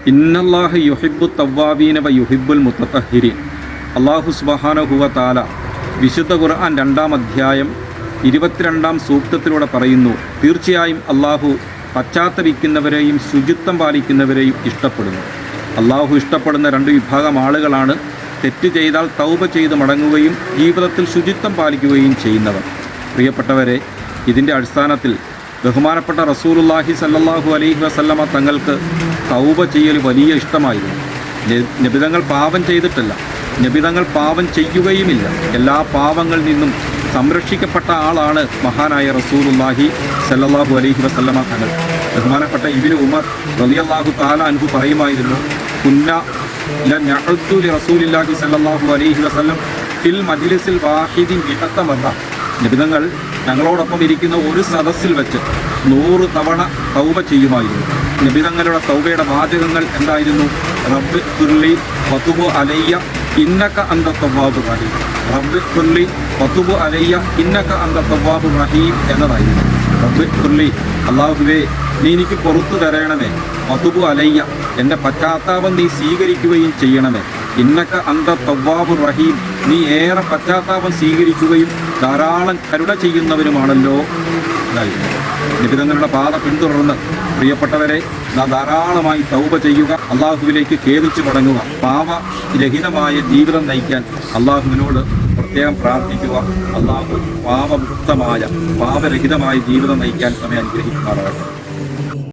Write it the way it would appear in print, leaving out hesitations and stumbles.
ഇന്നല്ലാഹു യുഹിബ്ബു തവ്വാബീന വ യുഹിബ്ബുൽ മുത്തത്തഹിരീൻ. അല്ലാഹു സുബ്ഹാനഹു വ തആല വിശുദ്ധ ഖുർആൻ 2-ാം അധ്യായം 22-ാം സൂക്തത്തിലൂടെ പറയുന്നു, തീർച്ചയായും അല്ലാഹു പശ്ചാത്തപിക്കുന്നവരെയും ശുചിത്വം പാലിക്കുന്നവരെയും ഇഷ്ടപ്പെടുന്നു. അല്ലാഹു ഇഷ്ടപ്പെടുന്ന 2 വിഭാഗം ആളുകളാണ് തെറ്റ് ചെയ്താൽ തൗബ ചെയ്ത് മടങ്ങുകയും ജീവിതത്തിൽ ശുചിത്വം പാലിക്കുകയും ചെയ്യുന്നവർ. പ്രിയപ്പെട്ടവരെ, ഇതിൻ്റെ അടിസ്ഥാനത്തിൽ ബഹുമാനപ്പെട്ട റസൂലുള്ളാഹി സല്ലല്ലാഹു അലൈഹി വസല്ലമ തങ്ങൾക്ക് തൗബ ചെയ്യൽ വലിയ ഇഷ്ടമായിരുന്നു. നബിതങ്ങൾ പാപം ചെയ്തിട്ടില്ല, നബിതങ്ങൾ പാപം ചെയ്യുകയുമില്ല. എല്ലാ പാപങ്ങളിൽ നിന്നും സംരക്ഷിക്കപ്പെട്ട ആളാണ് മഹാനായ റസൂലുള്ളാഹി സല്ലല്ലാഹു അലൈഹി വസല്ലമ തങ്ങൾ. ബഹുമാനപ്പെട്ട ഇബ്നു ഉമർ റളിയല്ലാഹു തആല അൻഹു പറയുമായിരുന്നു, കുന്ന ലനഅദു ലിറസൂലില്ലാഹി സല്ലല്ലാഹു അലൈഹി വസല്ലം ഫിൽ മജ്ലിസിൽ വാഹിദി മിഅത മറ. നബിതങ്ങൾ ഞങ്ങളോടൊപ്പം ഇരിക്കുന്ന ഒരു സദസ്സിൽ വെച്ച് 100 തവണ തൗബ ചെയ്യുമായിരുന്നു. നബിതങ്ങളുടെ തൗബയുടെ വാചകങ്ങൾ എന്തായിരുന്നു? റബ്ബ് ഫിർലി വതുബ് അലയ്യ ഇന്നക അന്ത തവ്വാബുർ റഹീം. റബ്ബ് ഫിർലി വതുബ് അലയ്യ ഇന്നക അന്ത തവ്വാബുർ റഹീം എന്നതായിരുന്നു. റബ്ബ് ഫിർലി, അല്ലാഹുവേ നീ എനിക്ക് പുറത്തു തരണമേ. വതുബ് അലയ്യ, എൻ്റെ പശ്ചാത്താപം നീ സ്വീകരിക്കുകയും ചെയ്യണമേ. ഇന്നക അന്ത തവ്വാബുർ റഹീം, നീ ഏറെ പശ്ചാത്താപം സ്വീകരിക്കുകയും ധാരാളം കരുണ ചെയ്യുന്നവരുമാണല്ലോ എന്നായിരുന്നു. നിബിതങ്ങളുടെ പാത പിന്തുടർന്ന് പ്രിയപ്പെട്ടവരെ നാം ധാരാളമായി തൗബ ചെയ്യുക, അള്ളാഹുവിലേക്ക് ഖേദിച്ചു മടങ്ങുക, പാപരഹിതമായ ജീവിതം നയിക്കാൻ അള്ളാഹുവിനോട് പ്രത്യേകം പ്രാർത്ഥിക്കുക. അള്ളാഹു പാപമുക്തമായ പാപരഹിതമായ ജീവിതം നയിക്കാൻ നമ്മെ അനുഗ്രഹിക്കുമാറാകട്ടെ.